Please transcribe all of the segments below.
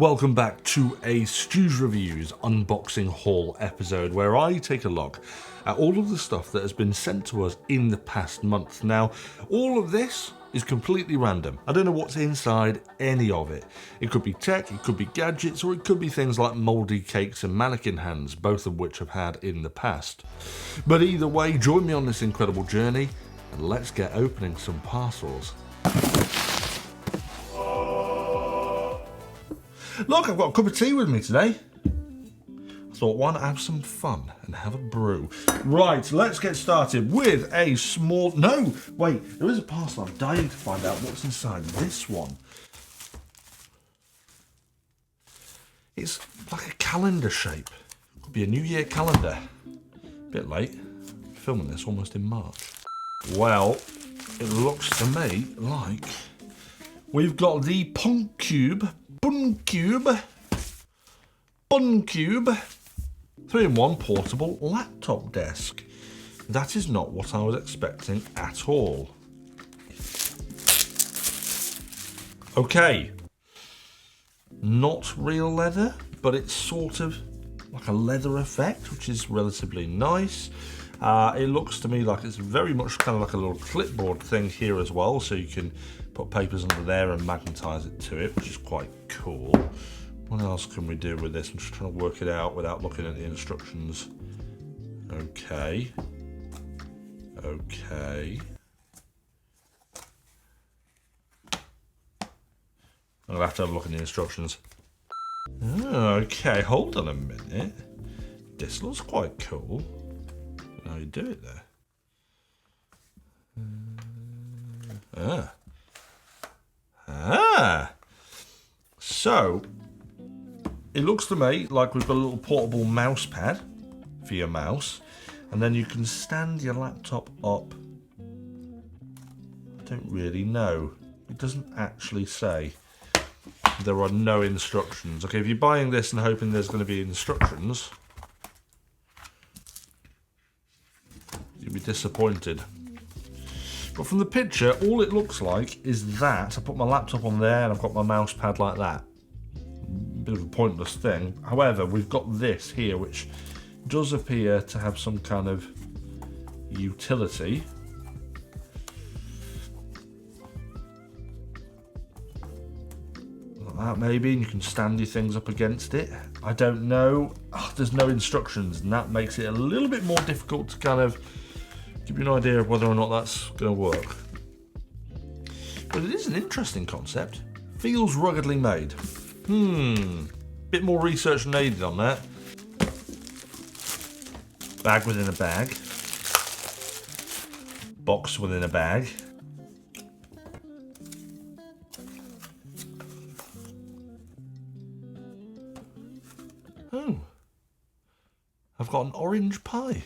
Welcome back to a STU'S Reviews unboxing haul episode where I take a look at all of the stuff that has been sent to us in the past month. Now, all of this is completely random. I don't know what's inside any of it. It could be tech, it could be gadgets, or it could be things like mouldy cakes and mannequin hands, both of which I've had in the past. But either way, join me on this incredible journey and let's get opening some parcels. Look, I've got a cup of tea with me today. I thought, why not have some fun and have a brew? Right, let's get started with a small... No, wait, there is a parcel. I'm dying to find out what's inside this one. It's like a calendar shape. Could be a New Year calendar. Bit late. I'm filming this almost in March. Well, it looks to me like we've got the Bun Cube 3-in-1 portable laptop desk. That is not what I was expecting at all. Okay, not real leather, but it's sort of like a leather effect, which is relatively nice. It looks to me like it's very much kind of like a little clipboard thing here as well, so you can put papers under there and magnetize it to it, which is quite cool. What else can we do with this? I'm just trying to work it out without looking at the instructions. Okay. I'll have to have a look at the instructions. Okay, hold on a minute. This looks quite cool. How you do it there? So it looks to me like we've got a little portable mouse pad for your mouse, and then you can stand your laptop up. I don't really know. It doesn't actually say. There are no instructions. Okay, if you're buying this and hoping there's going to be instructions, you'll be disappointed. But from the picture, all it looks like is that. I put my laptop on there and I've got my mouse pad like that. Bit of a pointless thing. However, we've got this here, which does appear to have some kind of utility. Like that maybe, and you can stand your things up against it. I don't know. There's no instructions, and that makes it a little bit more difficult to kind of give you an idea of whether or not that's going to work. But it is an interesting concept. Feels ruggedly made. Bit more research needed on that. Bag within a bag. Box within a bag. Oh. I've got an orange pie.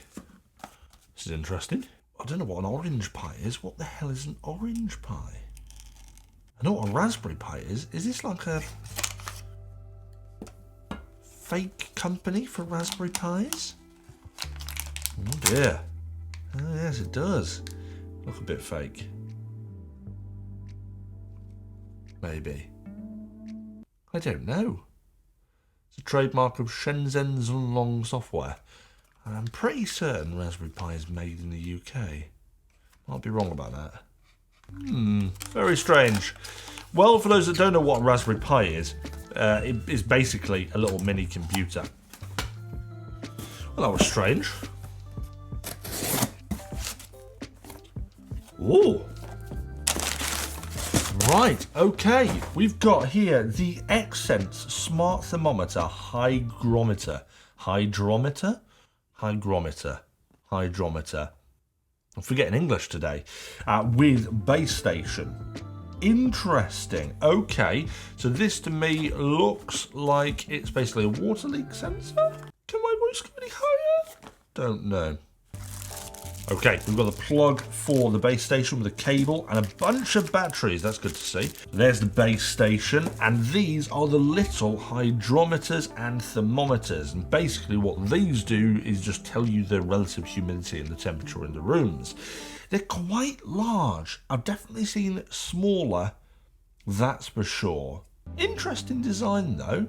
This is interesting. I don't know what an orange pie is. What the hell is an orange pie? I know what a raspberry pie is. Is this like a fake company for raspberry pies? Oh dear. Oh yes, it does. Look a bit fake. Maybe. I don't know. It's a trademark of Xense software. I'm pretty certain raspberry pie is made in the UK. Might be wrong about that. Very strange. Well, for those that don't know what a raspberry pie is, it is basically a little mini computer. Well, that was strange. Ooh. Right, okay. We've got here the Xense Smart Thermometer Hydrometer. Hydrometer. I'm forgetting English today. With base station. Interesting. Okay, so this to me looks like it's basically a water leak sensor. Can my voice go any higher? Don't know. Okay, we've got the plug for the base station with a cable and a bunch of batteries. That's good to see. There's the base station, and these are the little hydrometers and thermometers. And basically what these do is just tell you the relative humidity and the temperature in the rooms. They're quite large. I've definitely seen smaller, that's for sure. Interesting design though.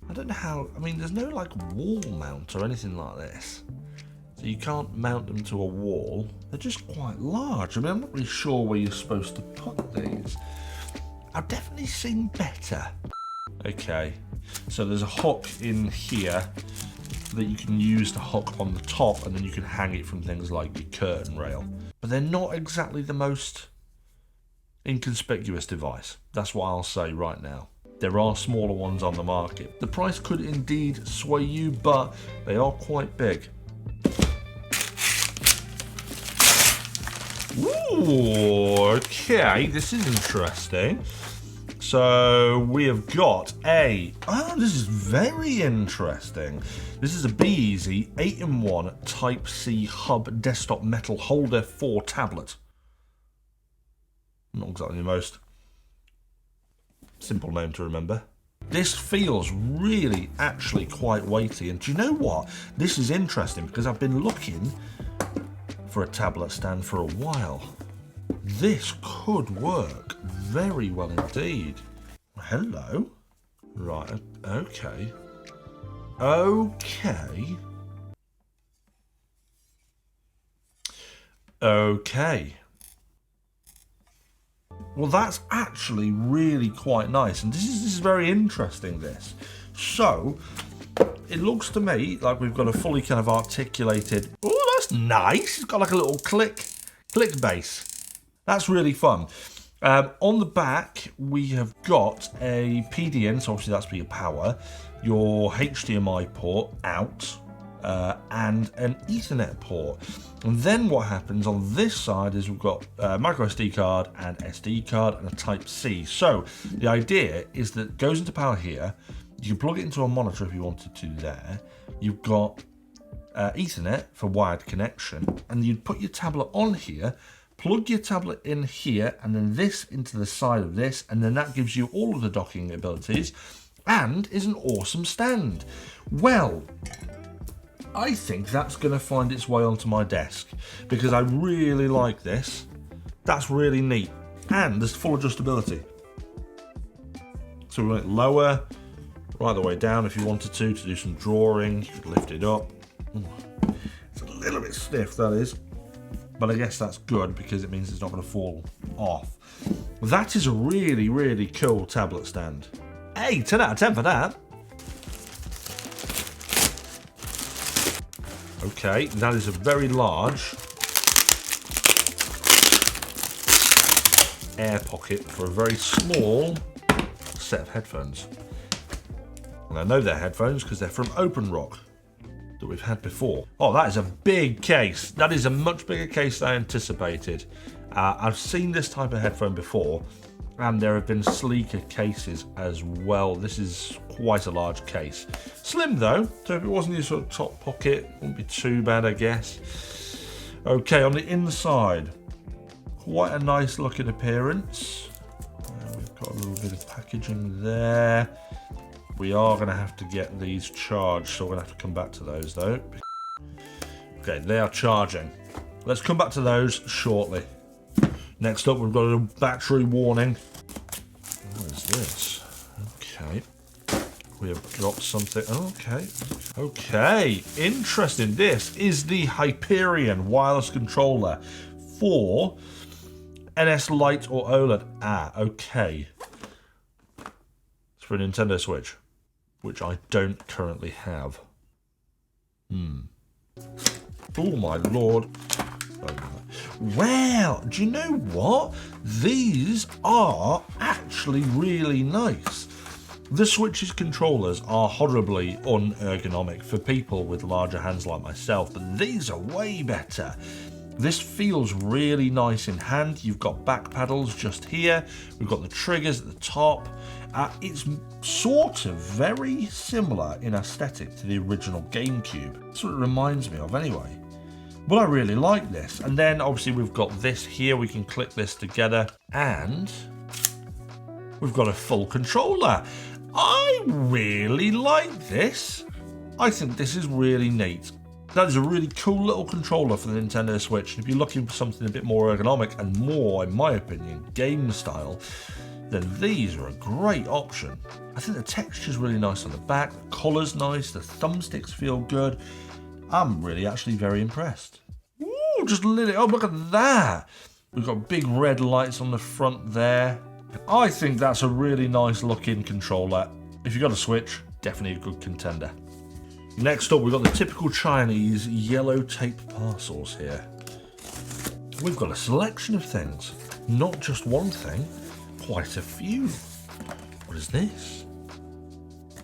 I don't know how, I mean, there's no like wall mount or anything like this. So you can't mount them to a wall. They're just quite large. I mean, I'm not really sure where you're supposed to put these. I've definitely seen better. Okay, so there's a hook in here that you can use to hook on the top, and then you can hang it from things like your curtain rail. But they're not exactly the most inconspicuous device. That's what I'll say right now. There are smaller ones on the market. The price could indeed sway you, but they are quite big. Ooh, okay, this is interesting. So we have got this is very interesting. This is a Be-Easy 8-in-1 Type-C hub desktop metal holder 4 tablet. Not exactly the most simple name to remember. This feels really actually quite weighty, and do you know what? This is interesting because I've been looking for a tablet stand for a while. This could work very well indeed. Hello. Right, okay. Okay. Okay. Well, that's actually really quite nice, and this is very interesting, this. So, it looks to me like we've got a fully kind of articulated... Oh, that's nice! It's got like a little click bass. That's really fun. On the back, we have got a PDN, so obviously that's for your power, your HDMI port out, and an Ethernet port. And then what happens on this side is we've got a micro SD card and SD card and a Type-C. So the idea is that it goes into power here. You can plug it into a monitor if you wanted to there. You've got Ethernet for wired connection, and you'd put your tablet on here, plug your tablet in here, and then this into the side of this, and then that gives you all of the docking abilities and is an awesome stand. Well, I think that's going to find its way onto my desk because I really like this. That's really neat, and there's full adjustability. So we went lower, right the way down if you wanted to do some drawing. You could lift it up. It's a little bit stiff, that is, but I guess that's good because it means it's not going to fall off. That is a really, really cool tablet stand. Hey, 10 out of 10 for that. Okay, that is a very large air pocket for a very small set of headphones. And I know they're headphones because they're from Open Rock that we've had before. Oh, that is a big case. That is a much bigger case than I anticipated. I've seen this type of headphone before, and there have been sleeker cases as well. This is quite a large case. Slim though, so if it wasn't your sort of top pocket, wouldn't be too bad, I guess. Okay, on the inside, quite a nice looking appearance. We've got a little bit of packaging there. We are going to have to get these charged, so we're going to have to come back to those though. Okay, they are charging. Let's come back to those shortly. Next up, we've got a battery warning. What is this? Okay. We have dropped something. Okay. Okay. Interesting. This is the Hyperion wireless controller for NS Lite or OLED. Ah, okay. It's for a Nintendo Switch, which I don't currently have. Oh my lord. Well, do you know what? These are actually really nice. The Switch's controllers are horribly unergonomic for people with larger hands like myself, but these are way better. This feels really nice in hand. You've got back paddles just here. We've got the triggers at the top. It's sort of very similar in aesthetic to the original GameCube. That's what it reminds me of anyway. But I really like this. And then obviously we've got this here. We can click this together and we've got a full controller. I really like this. I think this is really neat. That is a really cool little controller for the Nintendo Switch. If you're looking for something a bit more ergonomic and more, in my opinion, game style, then these are a great option. I think the texture's really nice on the back, the colour's nice, the thumbsticks feel good. I'm really actually very impressed. Ooh, just lit it up, look at that. We've got big red lights on the front there. I think that's a really nice looking controller. If you've got a Switch, definitely a good contender. Next up, we've got the typical Chinese yellow tape parcels here. We've got a selection of things, not just one thing, quite a few. What is this?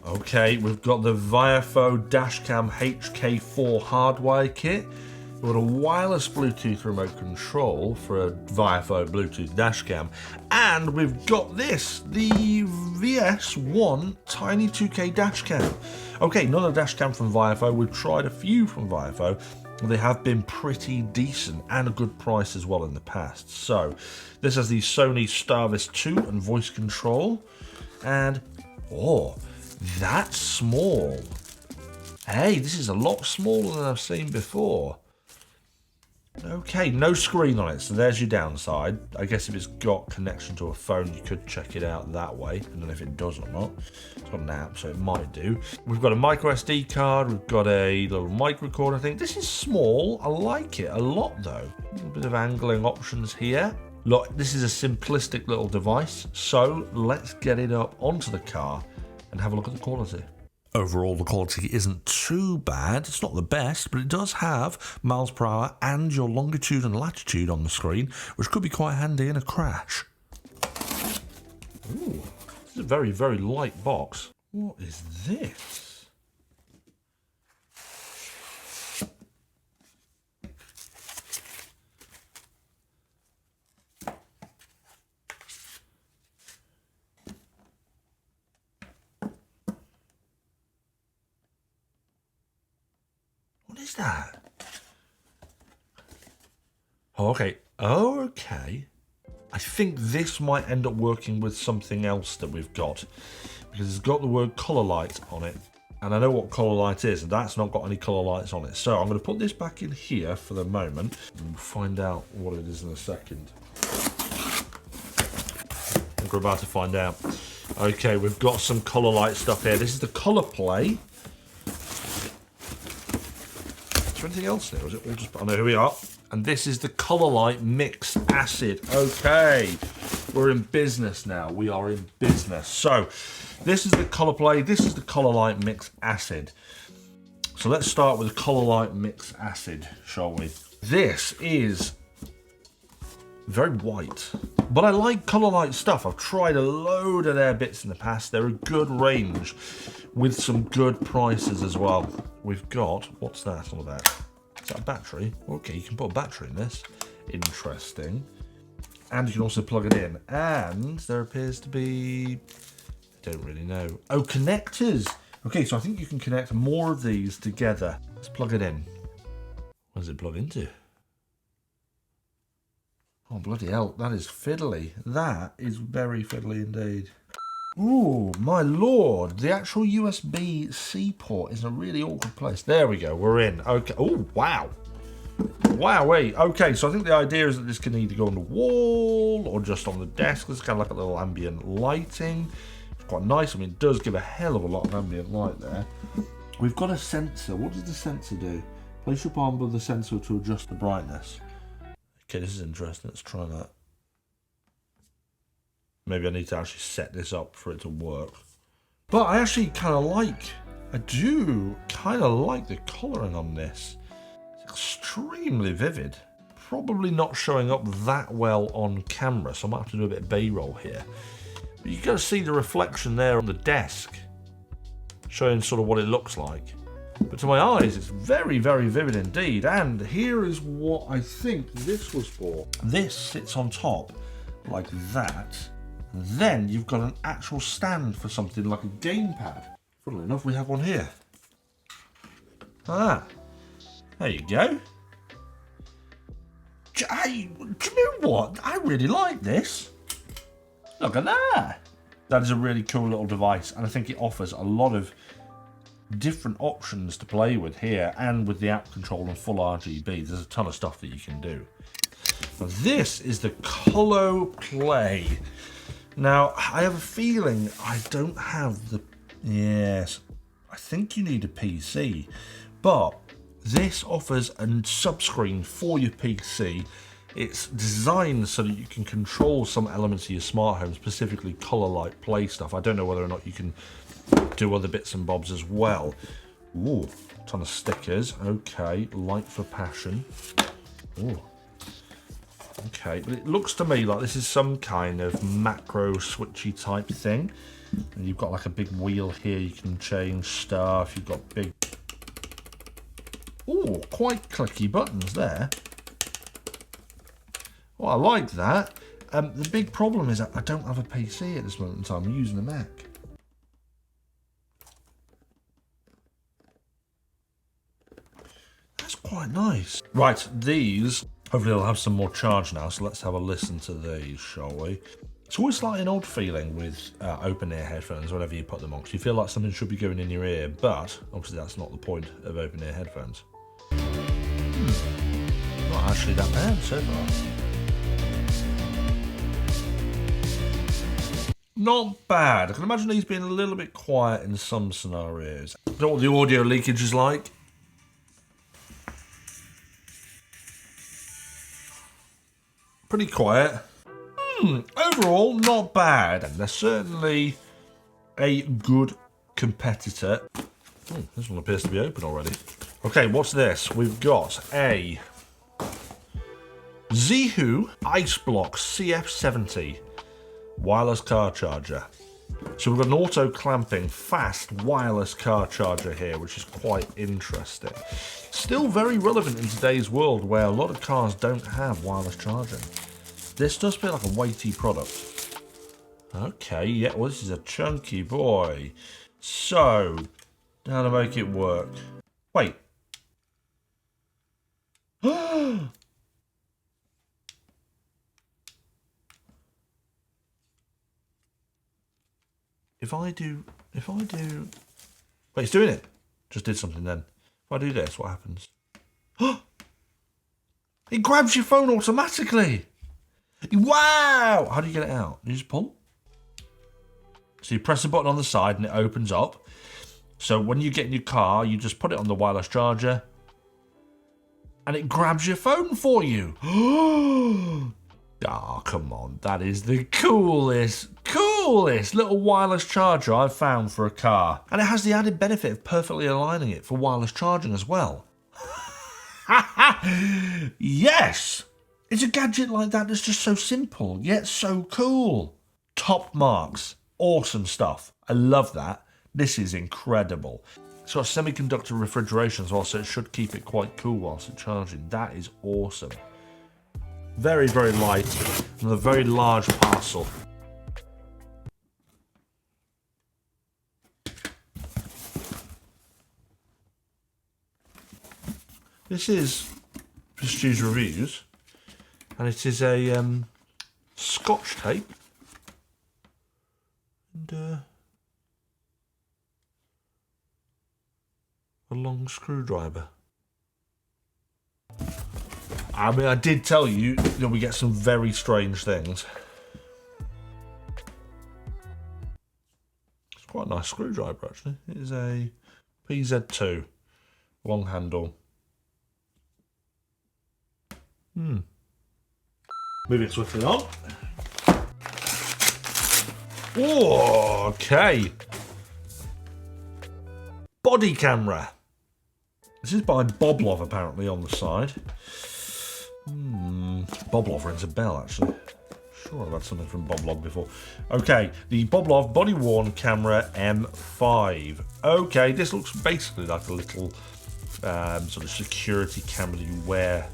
Okay, we've got the Viafo Dashcam HK4 hardwire kit. We've got a wireless Bluetooth remote control for a Viafo Bluetooth dashcam. And we've got this, the VS1 Tiny 2K dashcam. Okay, another dashcam from Viafo. We've tried a few from Viafo. They have been pretty decent and a good price as well in the past. So, this has the Sony Starvis 2 and voice control. And, oh, that's small. Hey, this is a lot smaller than I've seen before. Okay, no screen on it, so there's your downside. I guess if it's got connection to a phone, you could check it out that way. I don't know if it does or not. It's got an app, so it might do. We've got a micro SD card. We've got a little mic recorder thing. This is small. I like it a lot, though. A little bit of angling options here. Look, this is a simplistic little device, so let's get it up onto the car and have a look at the quality. Overall, the quality isn't too bad. It's not the best, but it does have miles per hour and your longitude and latitude on the screen, which could be quite handy in a crash. Ooh, this is a very, very light box. What is this? What is that? Oh, okay. Oh, okay. I think this might end up working with something else that we've got, because it's got the word Colorite on it, and I know what Colorite is, and that's not got any color lights on it. So I'm going to put this back in here for the moment, and we'll find out what it is in a second. I think we're about to find out. Okay, we've got some Colorite stuff here. This is the Color Play. Is there anything else there? Or is it all just... Oh no, here we are. And this is the Colorite Mix Acid. Okay, we're in business now. We are in business. So, this is the Color Play. This is the Colorite Mix Acid. So let's start with the Colorite Mix Acid, shall we? This is very white, but I like Colorite stuff. I've tried a load of their bits in the past. They're a good range with some good prices as well. We've got, what's that all about? Is that a battery? Okay, you can put a battery in this. Interesting. And you can also plug it in. And there appears to be, I don't really know. Oh, connectors. Okay, so I think you can connect more of these together. Let's plug it in. What does it plug into? Oh, bloody hell, that is fiddly. That is very fiddly indeed. Ooh, my lord. The actual USB-C port is in a really awkward place. There we go, we're in. Okay, oh, wow. Wowee. Okay, so I think the idea is that this can either go on the wall or just on the desk. It's kind of like a little ambient lighting. It's quite nice. I mean, it does give a hell of a lot of ambient light there. We've got a sensor. What does the sensor do? Place your palm above the sensor to adjust the brightness. Okay, this is interesting. Let's try that. Maybe I need to actually set this up for it to work. But I actually kind of like, I do kind of like the colouring on this. It's extremely vivid. Probably not showing up that well on camera, so I might have to do a bit of B-roll here. But you got to see the reflection there on the desk, showing sort of what it looks like. But to my eyes, it's very, very vivid indeed. And here is what I think this was for. This sits on top like that. And then you've got an actual stand for something like a gamepad. Funnily enough, we have one here. Ah, there you go. Do you know what? I really like this. Look at that. That is a really cool little device, and I think it offers a lot of different options to play with here, and with the app control and full RGB, there's a ton of stuff that you can do. Now, this is the Coloplay. Now, I have a feeling I don't have the... Yes, I think you need a PC, but this offers a subscreen for your PC. It's designed so that you can control some elements of your smart home, specifically Colorite Play stuff. I don't know whether or not you can do other bits and bobs as well. Ooh, ton of stickers. Okay, Light for Passion. Ooh. Okay, but it looks to me like this is some kind of macro switchy type thing. And you've got like a big wheel here, you can change stuff. You've got big... Ooh, quite clicky buttons there. Well, I like that. The big problem is I don't have a PC at this moment in time. I'm using a Mac. That's quite nice. Right, these, hopefully they'll have some more charge now, so let's have a listen to these, shall we? It's always slightly an odd feeling with open ear headphones whenever you put them on, because you feel like something should be going in your ear, but obviously that's not the point of open ear headphones. Not actually that bad so far. Not bad. I can imagine these being a little bit quiet in some scenarios. I don't know what the audio leakage is like. Pretty quiet. Overall, not bad. And they're certainly a good competitor. This one appears to be open already. Okay, what's this? We've got a ZHEI Block CF70 wireless car charger. So we've got an auto clamping fast wireless car charger here, which is quite interesting. Still very relevant in today's world where a lot of cars don't have wireless charging. This does feel like a weighty product. Okay, yeah, well this is a chunky boy. So, how to make it work? Wait. If I do, wait, it's doing it. Just did something then. If I do this, what happens? It grabs your phone automatically. Wow! How do you get it out? You just pull. So you press the button on the side and it opens up. So when you get in your car, you just put it on the wireless charger and it grabs your phone for you. Oh, come on. That is the coolest little wireless charger I've found for a car. And it has the added benefit of perfectly aligning it for wireless charging as well. Yes! It's a gadget like that that's just so simple, yet so cool. Top marks. Awesome stuff. I love that. This is incredible. It's got semiconductor refrigeration as well, so it should keep it quite cool whilst it's charging. That is awesome. Very, very light and a very large parcel. This is STU'S Reviews, and it is a Scotch tape and a long screwdriver. I mean, I did tell you that we get some very strange things. It's quite a nice screwdriver, actually. It is a PZ2 long handle. Moving swiftly on. Oh, okay. Body camera. This is by Boblo, apparently, on the side. Boblo rings a bell, actually. Sure, I've had something from Boblo before. Okay, the Boblo body-worn camera M5. Okay, this looks basically like a little sort of security camera that you wear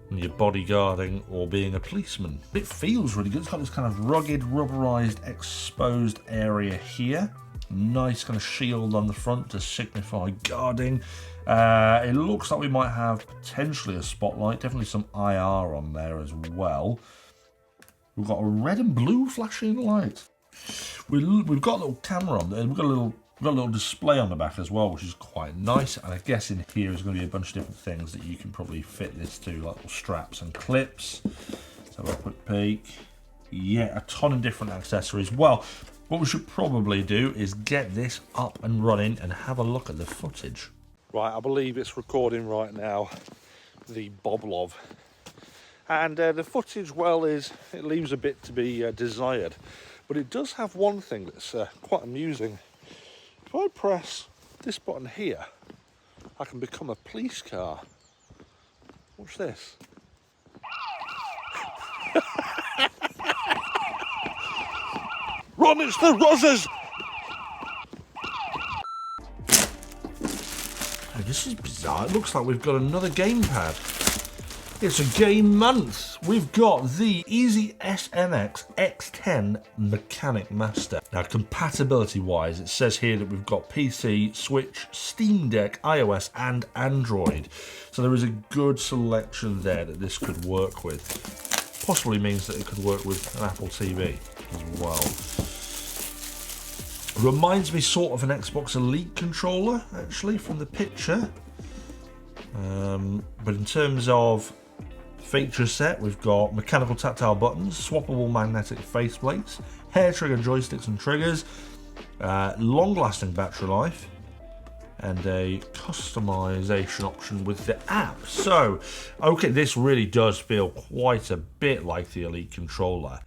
when you're bodyguarding or being a policeman. It feels really good. It's got this kind of rugged, rubberized, exposed area here. Nice kind of shield on the front to signify guarding. It looks like we might have potentially a spotlight, definitely some IR on there as well. We've got a red and blue flashing light. We've got a little camera on there. We've got a little We've got a little display on the back as well, which is quite nice. And I guess in here is going to be a bunch of different things that you can probably fit this to, like little straps and clips. Let's have a quick peek. Yeah, a ton of different accessories. Well, what we should probably do is get this up and running and have a look at the footage. Right, I believe it's recording right now, the Boblo. And the footage, well, it leaves a bit to be desired. But it does have one thing that's quite amusing. If I press this button here, I can become a police car. Watch this. Run, it's the Rozzers! Oh, this is bizarre. It looks like we've got another gamepad. It's a game month. We've got the Xense X7 Mechanic Master. Now, compatibility-wise, it says here that we've got PC, Switch, Steam Deck, iOS, and Android. So there is a good selection there that this could work with. Possibly means that it could work with an Apple TV as well. Reminds me sort of an Xbox Elite controller, actually, from the picture. But in terms of feature set, we've got mechanical tactile buttons, swappable magnetic faceplates, hair trigger joysticks and triggers, long-lasting battery life, and a customization option with the app. So, okay, this really does feel quite a bit like the Elite controller.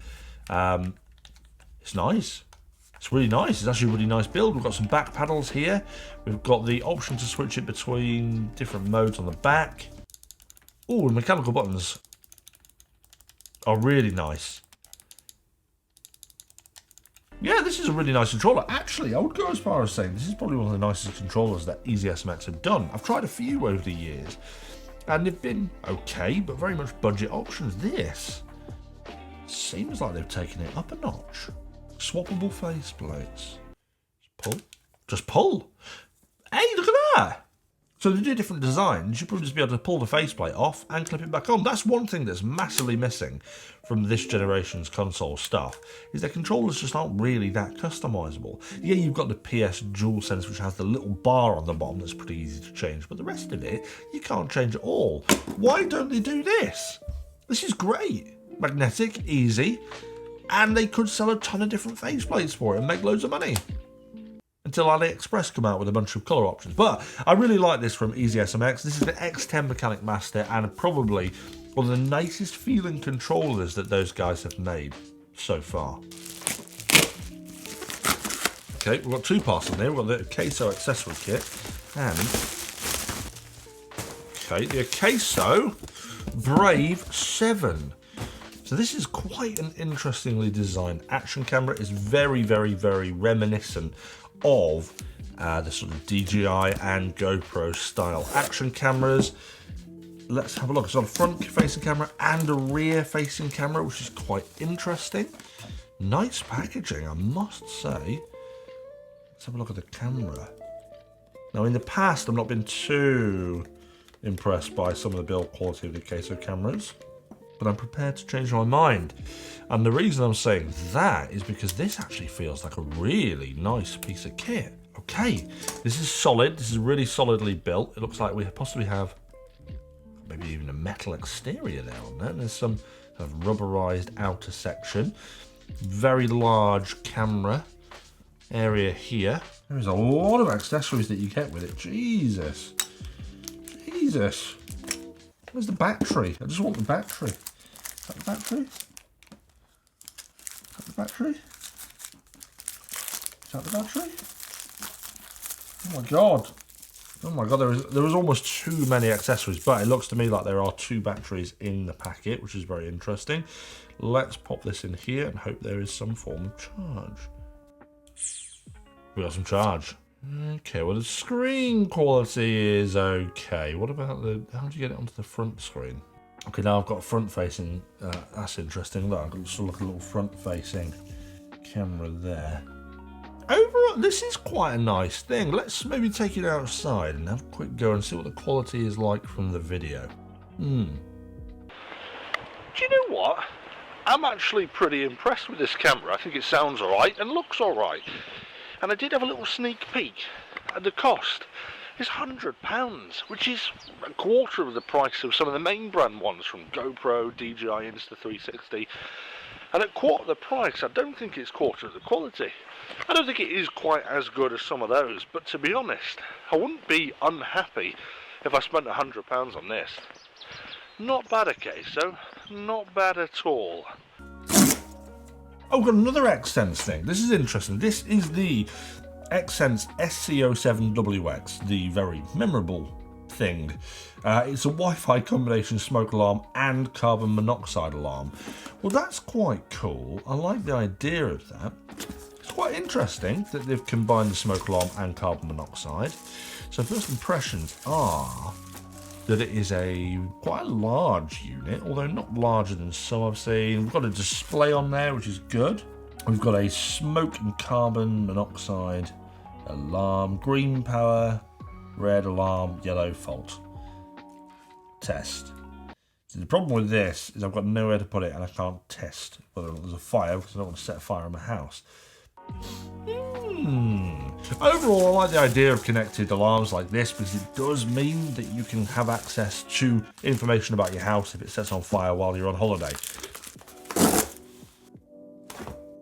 It's nice. It's really nice. It's actually a really nice build. We've got some back paddles here. We've got the option to switch it between different modes on the back. Oh, the mechanical buttons are really nice. Yeah, this is a really nice controller. Actually, I would go as far as saying this is probably one of the nicest controllers that EasySMX have done. I've tried a few over the years, and they've been okay, but very much budget options. This seems like they've taken it up a notch. Swappable faceplates. Pull. Just pull. Hey, look at that. So to do different designs, you probably just be able to pull the faceplate off and clip it back on. That's one thing that's massively missing from this generation's console stuff, is that controllers just aren't really that customizable. Yeah, you've got the PS DualSense, which has the little bar on the bottom that's pretty easy to change, but the rest of it, you can't change at all. Why don't they do this? This is great. Magnetic, easy, and they could sell a ton of different faceplates for it and make loads of money. Until AliExpress come out with a bunch of colour options. But I really like this from EasySMX. This is the X10 Mechanic Master and probably one of the nicest feeling controllers that those guys have made so far. Okay, we've got two parts in there. We've got the Aeso accessory kit and the Aeso Brave 7. So this is quite an interestingly designed action camera. It's very, very, very reminiscent of the sort of DJI and GoPro style action cameras. Let's have a look. It's got a front-facing camera and a rear-facing camera, which is quite interesting. Nice packaging, I must say. Let's have a look at the camera. Now, in the past, I've not been too impressed by some of the build quality of the Aeso cameras, but I'm prepared to change my mind. And the reason I'm saying that is because this actually feels like a really nice piece of kit. Okay, this is solid. This is really solidly built. It looks like we possibly have maybe even a metal exterior there on that. And there's some kind of rubberized outer section. Very large camera area here. There's a lot of accessories that you get with it. Jesus. Jesus. Where's the battery? I just want the battery. Is that the battery? Is that the battery? Is that the battery? Oh my god. Oh my god, there was almost too many accessories, but it looks to me like there are two batteries in the packet, which is very interesting. Let's pop this in here and hope there is some form of charge. We got some charge. Okay, well the screen quality is okay. What about how do you get it onto the front screen? Okay, now I've got a front facing, that's interesting. Look, I've got sort of like a little front facing camera there. Overall, this is quite a nice thing. Let's maybe take it outside and have a quick go and see what the quality is like from the video. Do you know what? I'm actually pretty impressed with this camera. I think it sounds alright and looks alright. And I did have a little sneak peek at the cost. It's £100, which is a quarter of the price of some of the main brand ones from GoPro, DJI Insta360. And at quarter the price, I don't think it's quarter of the quality. I don't think it is quite as good as some of those, but to be honest, I wouldn't be unhappy if I spent £100 on this. Not bad, Aeso, not bad at all. Oh, we've got another Xense thing. This is interesting. This is the Xense SC7 WX, the very memorable thing. It's a Wi-Fi combination smoke alarm and carbon monoxide alarm. Well, that's quite cool. I like the idea of that. It's quite interesting that they've combined the smoke alarm and carbon monoxide. So first impressions are that it is quite a large unit, although not larger than some I've seen. We've got a display on there, which is good. We've got a smoke and carbon monoxide alarm, green power, red alarm, yellow fault. Test. So the problem with this is I've got nowhere to put it and I can't test whether or not there's a fire because I don't want to set a fire in my house. Overall, I like the idea of connected alarms like this because it does mean that you can have access to information about your house if it sets on fire while you're on holiday.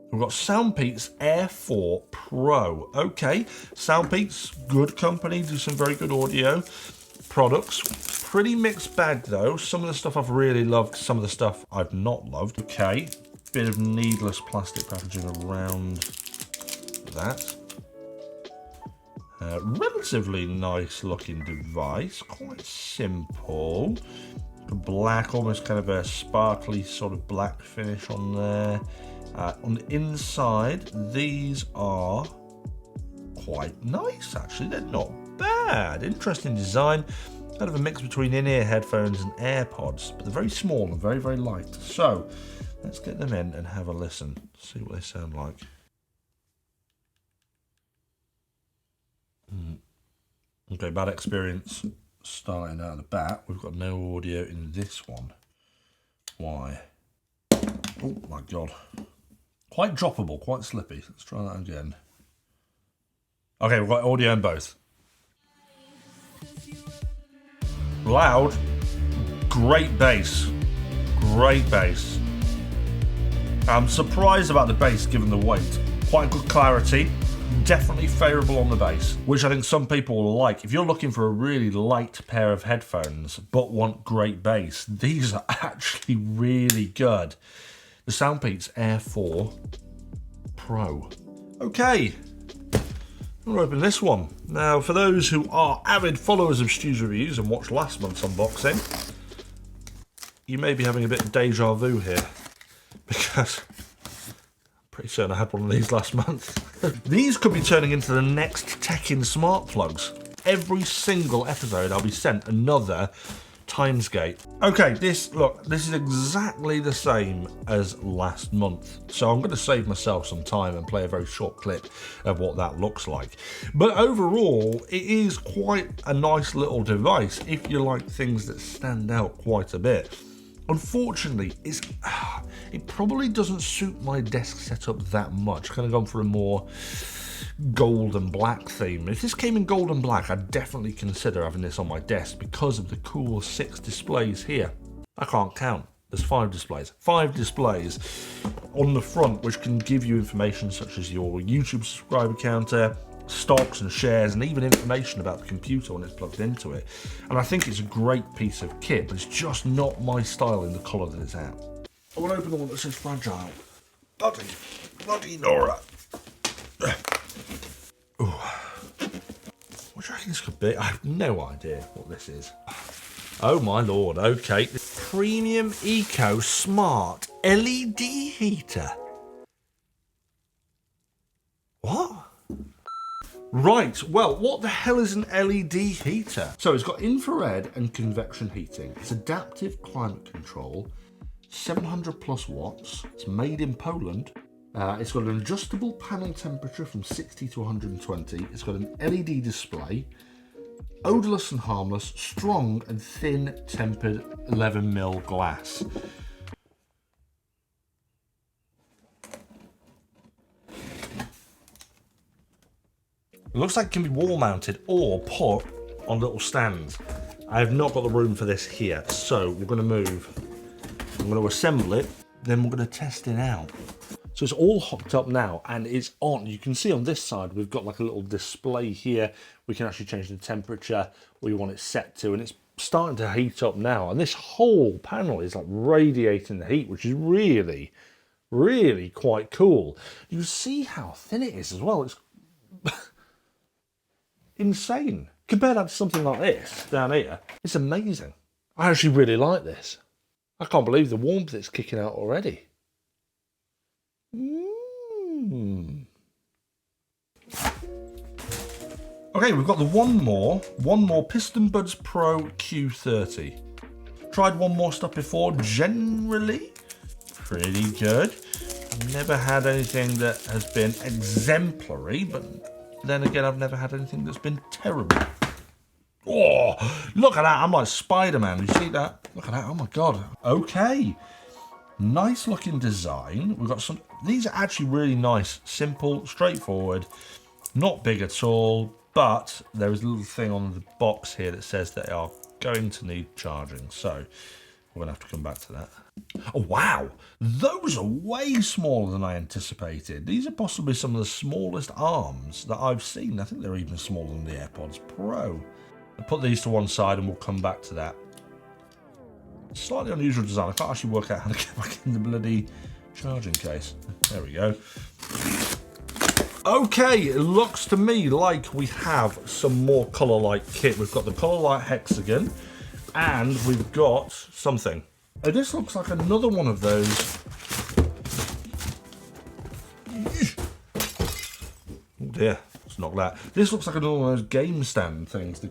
We've got SoundPeat's Air4 Pro. Okay, SoundPeat's good company, do some very good audio products. Pretty mixed bag though. Some of the stuff I've really loved, some of the stuff I've not loved. Okay, bit of needless plastic packaging around that. Relatively nice looking device, quite simple. Black, almost kind of a sparkly sort of black finish on there. On the inside, these are quite nice actually, they're not bad. Interesting design, kind of a mix between in-ear headphones and AirPods, but they're very small and very, very light. So let's get them in and have a listen, see what they sound like. Okay, bad experience starting out of the bat. We've got no audio in this one. Why? Oh my god. Quite droppable, quite slippy. Let's try that again. Okay, we've got audio in both. Loud. Great bass. Great bass. I'm surprised about the bass given the weight. Quite good clarity. Definitely favourable on the bass, which I think some people will like. If you're looking for a really light pair of headphones but want great bass, these are actually really good. The SoundPeat's Air4 Pro. Okay, I'm going to open this one. Now, for those who are avid followers of STU'S reviews and watched last month's unboxing, you may be having a bit of deja vu here, because pretty certain I had one of these last month. These could be turning into the next tech-in smart plugs. Every single episode I'll be sent another TimeGate. Okay, this is exactly the same as last month. So I'm going to save myself some time and play a very short clip of what that looks like. But overall, it is quite a nice little device if you like things that stand out quite a bit. Unfortunately, it probably doesn't suit my desk setup that much. Kind of gone for a more gold and black theme. If this came in gold and black, I'd definitely consider having this on my desk because of the cool 6 displays here. I can't count. There's 5 displays. 5 displays on the front, which can give you information such as your YouTube subscriber counter, stocks and shares, and even information about the computer when it's plugged into it. And I think it's a great piece of kit, but it's just not my style in the colour that it's out. I want to open the one that says fragile. Bloody Nora. Ooh. What do you reckon this could be? I have no idea what this is. Oh my lord, okay. This Premium Eco Smart LED heater. What? Right, well, what the hell is an LED heater? So it's got infrared and convection heating. It's adaptive climate control, 700 plus watts. It's made in Poland. It's got an adjustable panel temperature from 60 to 120. It's got an LED display, odorless and harmless, strong and thin tempered 11mm glass. It looks like it can be wall mounted or put on little stands. I have not got the room for this here, so we're going to move. I'm going to assemble it, then we're going to test it out. So it's all hooked up now and it's on. You can see on this side we've got like a little display here. We can actually change the temperature we want it set to, and it's starting to heat up now. And this whole panel is like radiating the heat, which is really, really quite cool. You see how thin it is as well. It's insane. Compare that to something like this down here. It's amazing. I actually really like this. I can't believe the warmth that's kicking out already. Okay, we've got the one more Piston Buds Pro Q30. Tried one more stuff before, generally pretty good. Never had anything that has been exemplary, but then again, I've never had anything that's been terrible. Oh, look at that, I'm like Spider-Man, you see that? Look at that, oh my God. Okay, nice looking design. We've got some, these are actually really nice, simple, straightforward, not big at all, but there is a little thing on the box here that says they are going to need charging, so we're gonna have to come back to that. Oh wow, those are way smaller than I anticipated. These are possibly some of the smallest arms that I've seen. I think they're even smaller than the AirPods Pro. I'll put these to one side and we'll come back to that. Slightly unusual design. I can't actually work out how to get back in the bloody charging case. There we go. Okay, it looks to me like we have some more Colorite kit. We've got the Colorite Hexagon and we've got something. Oh, this looks like another one of those. Oh dear, let's knock that. This looks like another one of those game stand things, the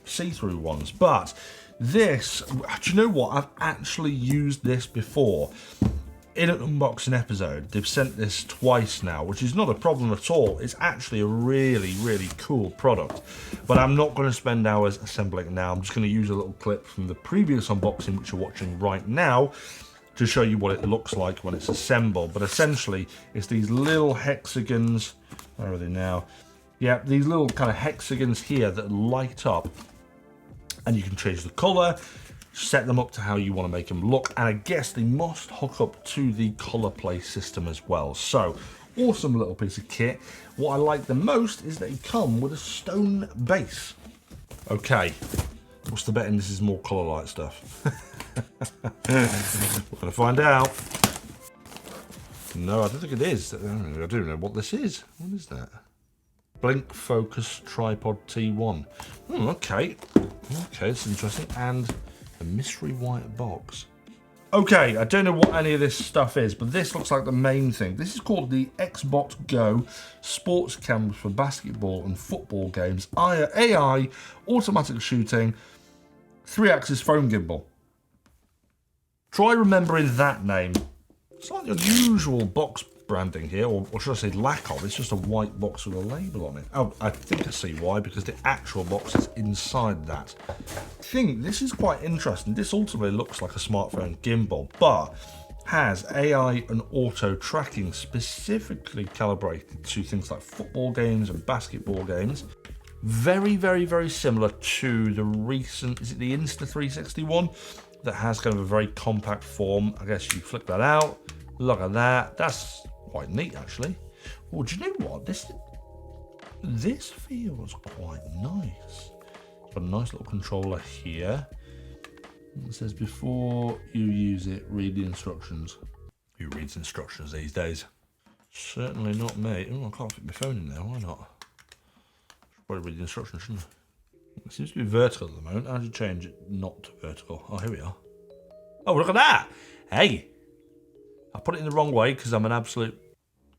see-through ones. But this, do you know what? I've actually used this before. In an unboxing episode, they've sent this twice now, which is not a problem at all. It's actually a really, really cool product. But I'm not going to spend hours assembling it now. I'm just going to use a little clip from the previous unboxing, which you're watching right now, to show you what it looks like when it's assembled. But essentially, it's these little hexagons. Where are they now? Yeah, these little kind of hexagons here that light up. And you can change the colour, set them up to how you want to make them look, and I guess they must hook up to the color play system as well. So awesome little piece of kit. What I like the most is they come with a stone base. Okay, what's the betting this is more Colorite stuff? We're gonna find out. No, I don't think it is. I don't know what this is. What is that? Blink Focus Tripod T1. Okay, it's interesting. And a mystery white box. Okay, I don't know what any of this stuff is, but this looks like the main thing. This is called the Xbox Go Sports Camera for basketball and football games. AI, automatic shooting, 3-axis phone gimbal. Try remembering that name. Slightly unusual box branding here, or should I say lack of. It's just a white box with a label on it. Oh, I think I see why, because the actual box is inside that. I think this is quite interesting. This ultimately looks like a smartphone gimbal, but has AI and auto tracking specifically calibrated to things like football games and basketball games. Very, very, very similar to the recent, is it the Insta360 one? That has kind of a very compact form. I guess you flick that out. Look at that. That's quite neat, actually. Oh, do you know what? This feels quite nice. It's got a nice little controller here. It says, before you use it, read the instructions. Who reads instructions these days? Certainly not me. Oh, I can't fit my phone in there. Why not? Should probably read the instructions, shouldn't I? It seems to be vertical at the moment. How do you change it not to vertical? Oh, here we are. Oh, look at that. Hey. I put it in the wrong way because I'm an absolute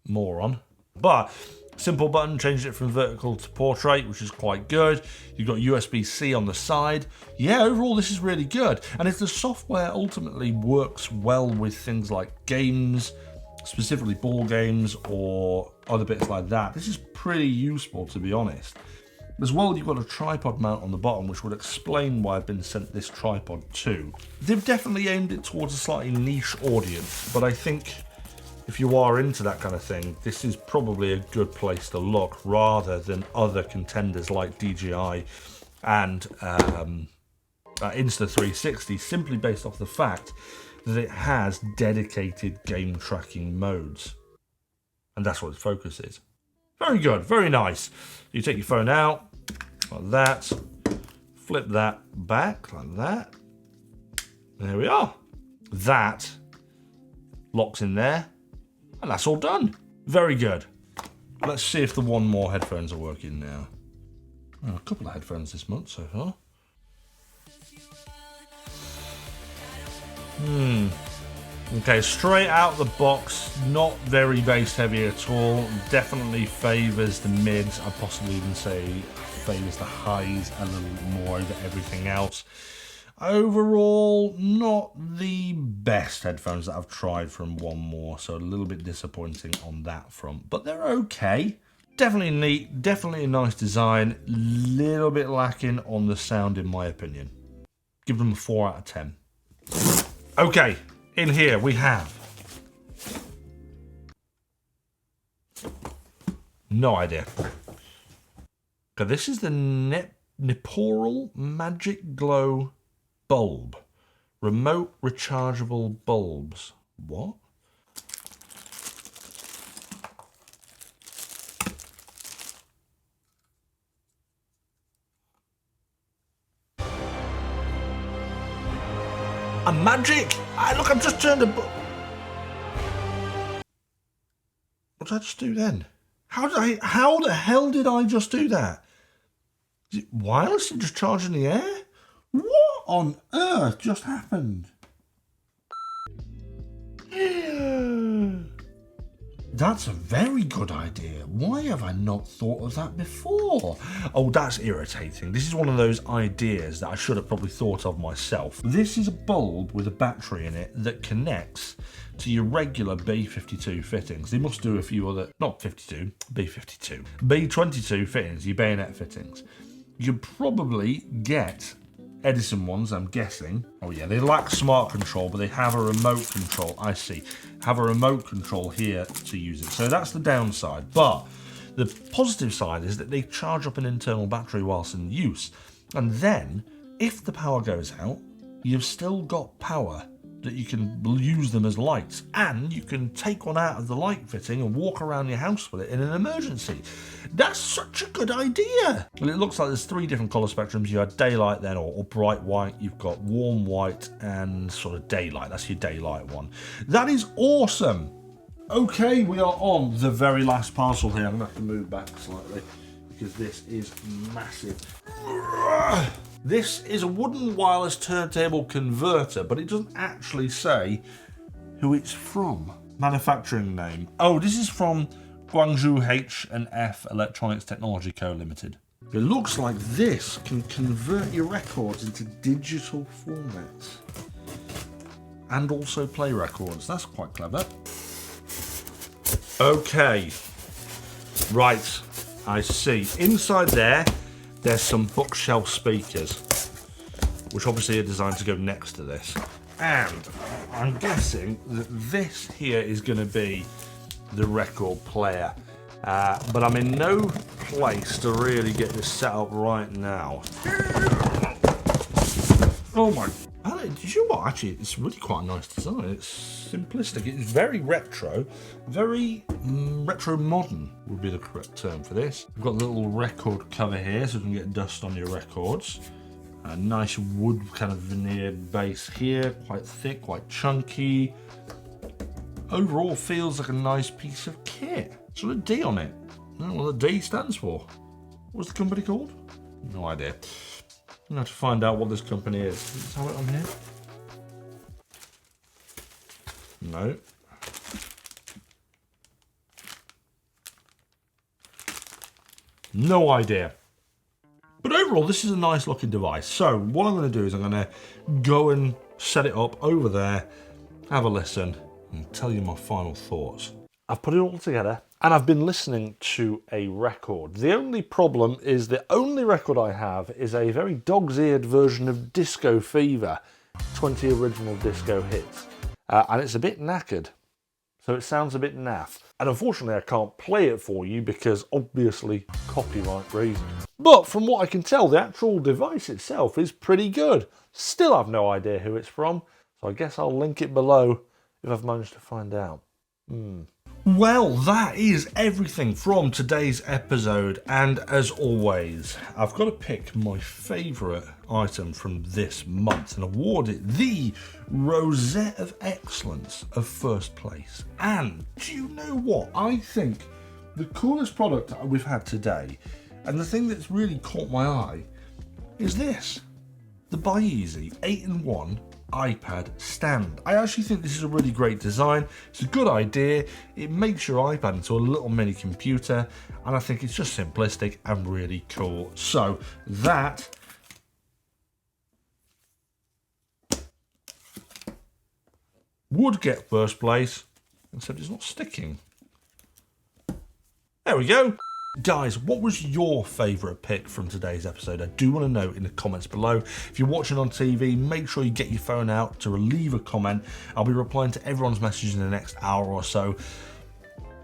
moron. But simple button, changed it from vertical to portrait, which is quite good. You've got USB-C on the side. Yeah, overall this is really good. And if the software ultimately works well with things like games, specifically ball games or other bits like that, this is pretty useful, to be honest. As well, you've got a tripod mount on the bottom, which would explain why I've been sent this tripod too. They've definitely aimed it towards a slightly niche audience, but I think if you are into that kind of thing, this is probably a good place to look rather than other contenders like DJI and Insta360, simply based off the fact that it has dedicated game tracking modes. And that's what its focus is. Very good, very nice. You take your phone out, like that, flip that back, like that. There we are. That locks in there, and that's all done. Very good. Let's see if the one more headphones are working now. Oh, a couple of headphones this month so far. Okay, straight out the box, not very bass heavy at all. Definitely favours the mids. I'd possibly even say favours the highs a little more over everything else. Overall, not the best headphones that I've tried from One More, so a little bit disappointing on that front. But they're okay. Definitely neat, definitely a nice design. Little bit lacking on the sound in my opinion. Give them a 4 out of 10. Okay, in here we have... no idea. Okay, this is the Niporal Magic Glow bulb. Remote rechargeable bulbs. What? A magic? Look, I've just turned a... what did I just do then? How the hell did I just do that? Is it wireless and just charge in the air? What on earth just happened? That's a very good idea. Why have I not thought of that before? Oh, that's irritating. This is one of those ideas that I should have probably thought of myself. This is a bulb with a battery in it that connects to your regular B52 fittings. They must do a few other, not 52, B52, B22 fittings, your bayonet fittings. You could probably get Edison ones, I'm guessing. Oh yeah, they lack smart control, but they have a remote control. I see. Have a remote control here to use it. So that's the downside. But the positive side is that they charge up an internal battery whilst in use. And then, if the power goes out, you've still got power that you can use them as lights, and you can take one out of the light fitting and walk around your house with it in an emergency. That's such a good idea. Well, it looks like there's 3 different colour spectrums. You have daylight then, or bright white. You've got warm white and sort of daylight. That's your daylight one. That is awesome. Okay, we are on the very last parcel here. I'm gonna have to move back slightly because this is massive. This is a wooden wireless turntable converter, but it doesn't actually say who it's from. Manufacturing name. Oh, this is from Guangzhou H&F Electronics Technology Co. Limited. It looks like this can convert your records into digital formats. And also play records. That's quite clever. Okay. Right. I see. Inside there, there's some bookshelf speakers, which obviously are designed to go next to this. And I'm guessing that this here is going to be the record player. But I'm in no place to really get this set up right now. Oh my... did you know what? Actually, it's really quite a nice design. It's simplistic. It's very retro. Very retro modern would be the correct term for this. We've got a little record cover here so you can get dust on your records. A nice wood kind of veneered base here. Quite thick, quite chunky. Overall feels like a nice piece of kit. It's got a D on it. I don't know what the D stands for. What's the company called? No idea. I'm going to have to find out what this company is. Let's have it on here. No. No idea. But overall, this is a nice looking device. So what I'm going to do is I'm going to go and set it up over there, have a listen, and tell you my final thoughts. I've put it all together and I've been listening to a record. The only problem is the only record I have is a very dog's-eared version of Disco Fever, 20 original disco hits. And it's a bit knackered. so it sounds a bit naff. And unfortunately I can't play it for you because obviously copyright reasons. But from what I can tell, the actual device itself is pretty good. Still have no idea who it's from, so I guess I'll link it below if I've managed to find out. Well, that is everything from today's episode, and as always, I've got to pick my favourite item from this month and award it the Rosette of Excellence of first place. And do you know what? I think the coolest product that we've had today, and the thing that's really caught my eye, is this. The Byeezy 8-in-1 iPad stand. I actually think this is a really great design. It's a good idea. It makes your iPad into a little mini computer, and I think it's just simplistic and really cool. So that would get first place, except it's not sticking. There we go. Guys, what was your favourite pick from today's episode? I do want to know in the comments below. If you're watching on TV, make sure you get your phone out to leave a comment. I'll be replying to everyone's messages in the next hour or so.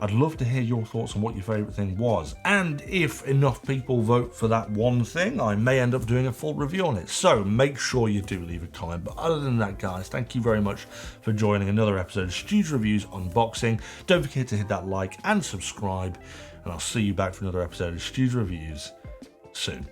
I'd love to hear your thoughts on what your favourite thing was. And if enough people vote for that one thing, I may end up doing a full review on it. So make sure you do leave a comment. But other than that, guys, thank you very much for joining another episode of STU'S Reviews Unboxing. Don't forget to hit that like and subscribe. And I'll see you back for another episode of STU'S Reviews soon.